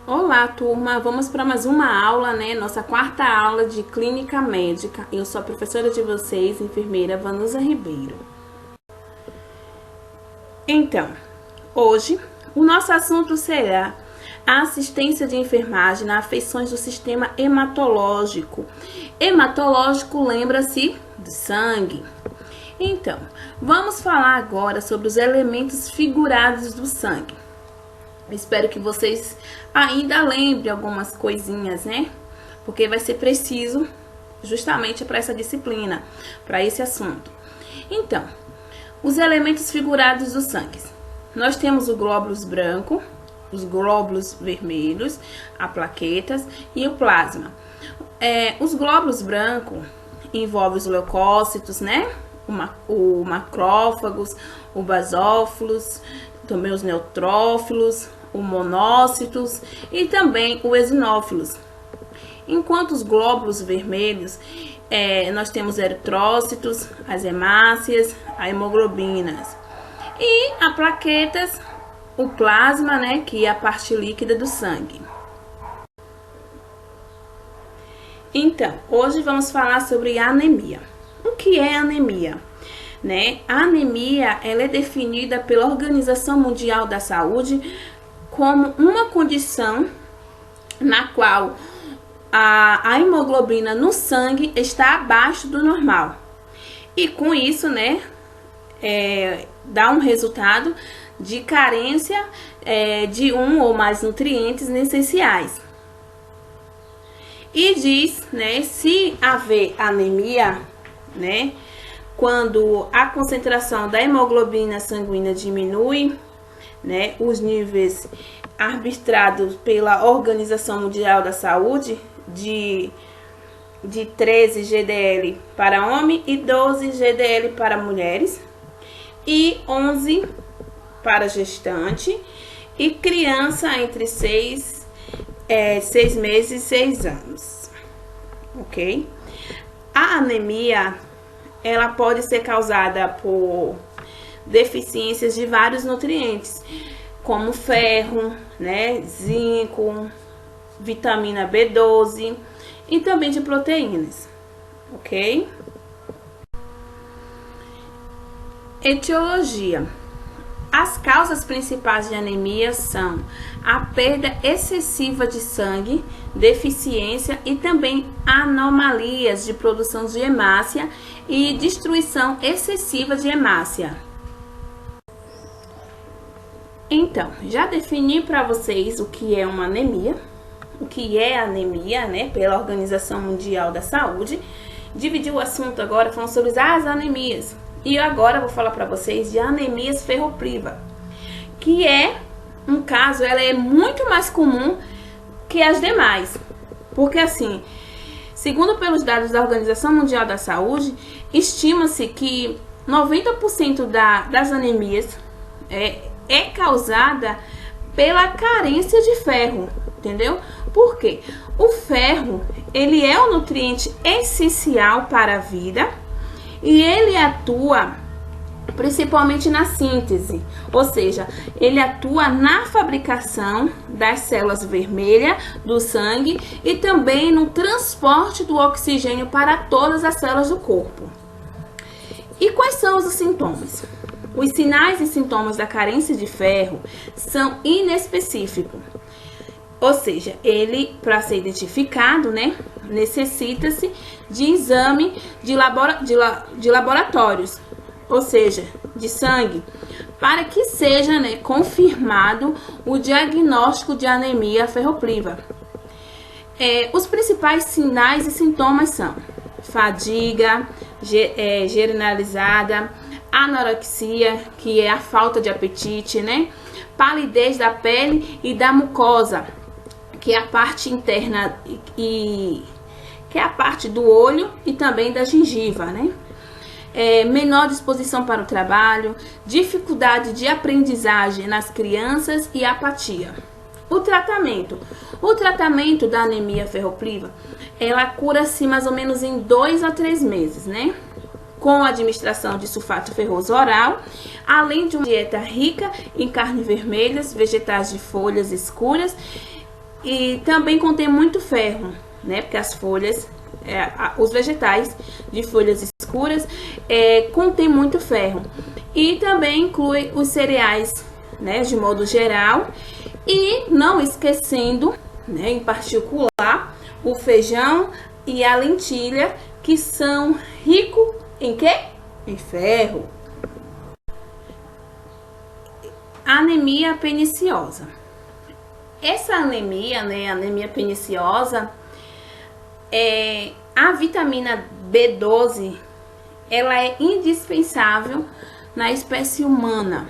Olá, turma! Vamos para mais uma aula, né? Nossa quarta aula de clínica médica. Eu sou a professora de vocês, enfermeira Vanusa Ribeiro. Então, hoje o nosso assunto será a assistência de enfermagem nas afecções do sistema hematológico. Hematológico lembra-se de sangue. Então, vamos falar agora sobre os elementos figurados do sangue. Espero que vocês ainda lembrem algumas coisinhas, né? Porque vai ser preciso justamente para essa disciplina, para esse assunto. Então, os elementos figurados do sangue. Nós temos o glóbulos branco, os glóbulos vermelhos, as plaquetas e o plasma. Os glóbulos brancos envolvem os leucócitos, né? O macrófagos, o basófilos, também os neutrófilos, os monócitos e também os eosinófilos. Enquanto os glóbulos vermelhos, nós temos eritrócitos, as hemácias, as hemoglobinas. E as plaquetas, o plasma, né, que é a parte líquida do sangue. Então, hoje vamos falar sobre anemia. O que é anemia? A anemia ela é definida pela Organização Mundial da Saúde como uma condição na qual a hemoglobina no sangue está abaixo do normal. E com isso, dá um resultado de carência de um ou mais nutrientes essenciais. E diz, se haver anemia, quando a concentração da hemoglobina sanguínea diminui, os níveis arbitrados pela Organização Mundial da Saúde de 13 GDL para homem e 12 GDL para mulheres e 11 para gestante e criança entre 6 meses e 6 anos, ok? A anemia ela pode ser causada por deficiências de vários nutrientes, como ferro, zinco, vitamina B12 e também de proteínas, ok? Etiologia. As causas principais de anemia são a perda excessiva de sangue, deficiência e também anomalias de produção de hemácia e destruição excessiva de hemácia. Então, já defini para vocês o que é uma anemia, o que é anemia, pela Organização Mundial da Saúde. Dividi o assunto agora falando sobre as anemias. E agora eu vou falar para vocês de anemias ferropriva, que é um caso, ela é muito mais comum que as demais. Porque assim, segundo pelos dados da Organização Mundial da Saúde, estima-se que 90% das anemias é causada pela carência de ferro, entendeu? Por quê? O ferro, ele é um nutriente essencial para a vida e ele atua principalmente na síntese, ou seja, ele atua na fabricação das células vermelhas do sangue e também no transporte do oxigênio para todas as células do corpo. E quais são os sintomas? Os sinais e sintomas da carência de ferro são inespecíficos. Ou seja, ele, para ser identificado, necessita-se de exame de laboratórios, ou seja, de sangue, para que seja confirmado o diagnóstico de anemia ferropriva. Os principais sinais e sintomas são fadiga generalizada, anorexia, que é a falta de apetite, palidez da pele e da mucosa, que é a parte interna e que é a parte do olho e também da gengiva, menor disposição para o trabalho, dificuldade de aprendizagem nas crianças e apatia. O tratamento da anemia ferropriva, ela cura-se mais ou menos em 2 a 3 meses, com a administração de sulfato ferroso oral, além de uma dieta rica em carnes vermelhas, vegetais de folhas escuras E também contém muito ferro, né? Porque as folhas, os vegetais de folhas escuras contém muito ferro. E também inclui os cereais, né? De modo geral. E não esquecendo, né? Em particular, o feijão e a lentilha, que são ricos em quê? Em ferro. Anemia perniciosa. Essa anemia, né, anemia perniciosa, a vitamina B12, ela é indispensável na espécie humana.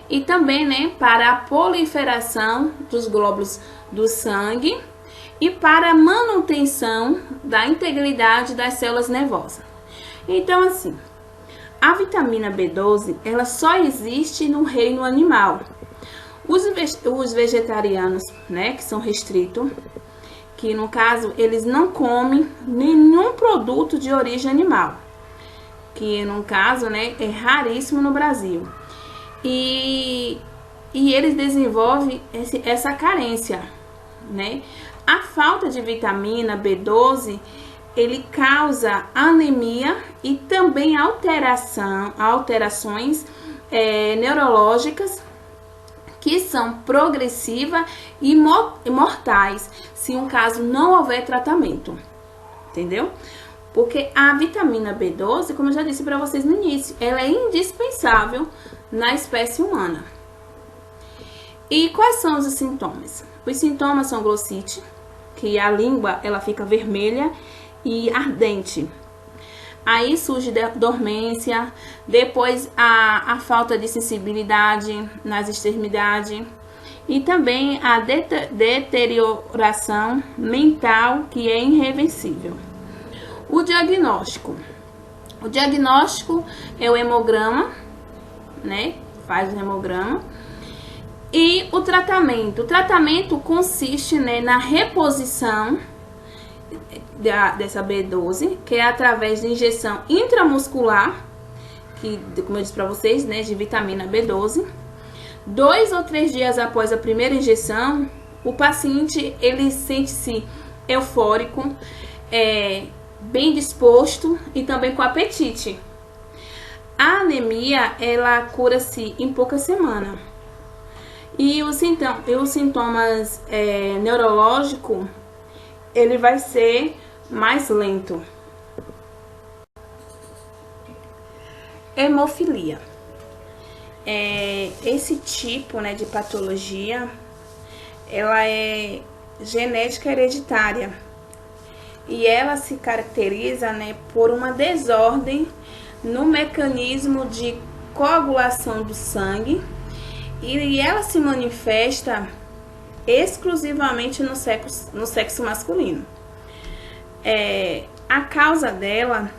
E também, né, para a proliferação dos glóbulos do sangue e para a manutenção da integridade das células nervosas. Então, assim, a vitamina B12, ela só existe no reino animal. Os vegetarianos, né, que são restritos, que no caso eles não comem nenhum produto de origem animal, que no caso, né, é raríssimo no Brasil. E eles desenvolvem essa carência, né? A falta de vitamina B12, ele causa anemia e também alterações neurológicas, que são progressivas e mortais, se um caso não houver tratamento, entendeu? Porque a vitamina B12, como eu já disse para vocês no início, ela é indispensável na espécie humana. E quais são os sintomas? Os sintomas são glossite, que a língua ela fica vermelha e ardente. Aí surge dormência, depois a falta de sensibilidade nas extremidades e também a deterioração mental, que é irreversível. O diagnóstico é o hemograma, né? Faz o hemograma. E o tratamento consiste, né, na reposição dessa B12, que é através de injeção intramuscular, que, como eu disse para vocês, né, de vitamina B12. 2 ou 3 dias após a primeira injeção, o paciente ele sente-se eufórico, bem disposto e também com apetite. A anemia, ela cura-se em poucas semanas. E os sintomas neurológicos, ele vai ser mais lento. Hemofilia. Esse tipo, né, de patologia, ela é genética hereditária. E ela se caracteriza, né, por uma desordem no mecanismo de coagulação do sangue, e ela se manifesta exclusivamente no sexo masculino. A causa dela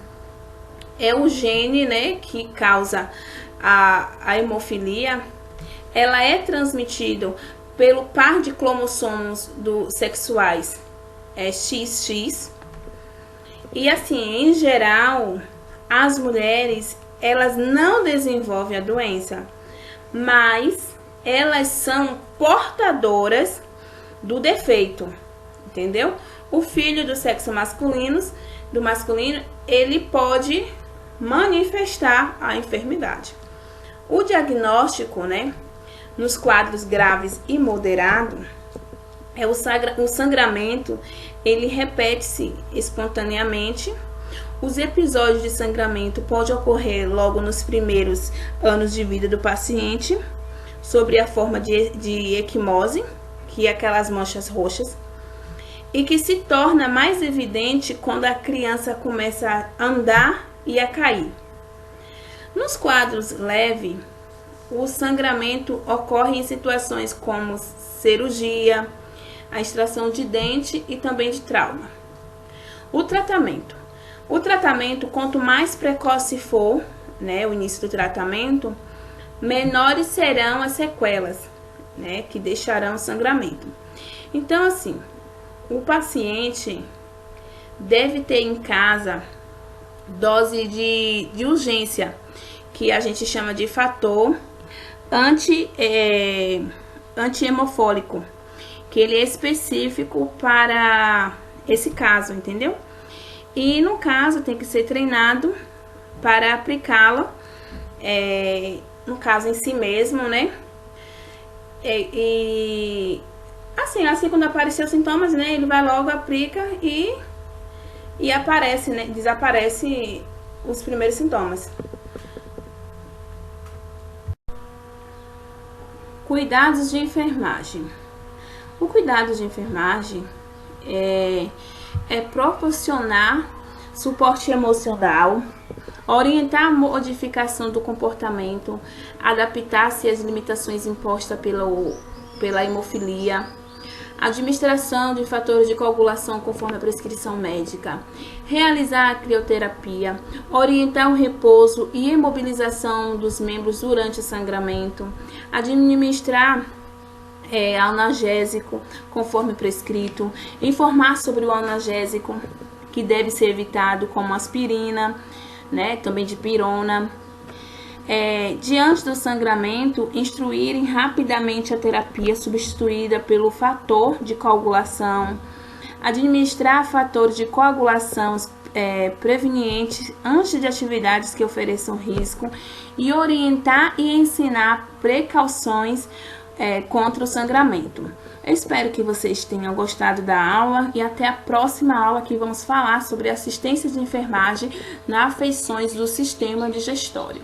é o gene, né, que causa a hemofilia. Ela é transmitida pelo par de cromossomos sexuais XX. E assim, em geral, as mulheres, elas não desenvolvem a doença, mas elas são portadoras do defeito, entendeu? O filho do sexo masculino, ele pode manifestar a enfermidade. O diagnóstico, né, nos quadros graves e moderados, o sangramento, ele repete-se espontaneamente. Os episódios de sangramento podem ocorrer logo nos primeiros anos de vida do paciente, sob a forma de equimose, que é aquelas manchas roxas, e que se torna mais evidente quando a criança começa a andar e a cair. Nos quadros leves, o sangramento ocorre em situações como cirurgia, a extração de dente e também de trauma. O tratamento, quanto mais precoce for, né, o início do tratamento, menores serão as sequelas, né, que deixarão o sangramento. Então, assim, o paciente deve ter em casa dose de urgência, que a gente chama de fator anti-hemofólico. que ele é específico para esse caso, entendeu? E no caso tem que ser treinado para aplicá-la, no caso em si mesmo, né? Assim quando aparecer os sintomas, né, ele vai logo, aplica e aparece, né, desaparece os primeiros sintomas. Cuidados de enfermagem. O cuidado de enfermagem é proporcionar suporte emocional, orientar a modificação do comportamento, adaptar-se às limitações impostas pela hemofilia, administração de fatores de coagulação conforme a prescrição médica, realizar a crioterapia, orientar o repouso e imobilização dos membros durante o sangramento, administrar analgésico conforme prescrito, informar sobre o analgésico que deve ser evitado, como aspirina, né, também dipirona. Diante do sangramento, instruírem rapidamente a terapia substituída pelo fator de coagulação, administrar fatores de coagulação prevenientes antes de atividades que ofereçam risco e orientar e ensinar precauções contra o sangramento. Eu espero que vocês tenham gostado da aula e até a próxima aula, que vamos falar sobre assistência de enfermagem nas afecções do sistema digestório.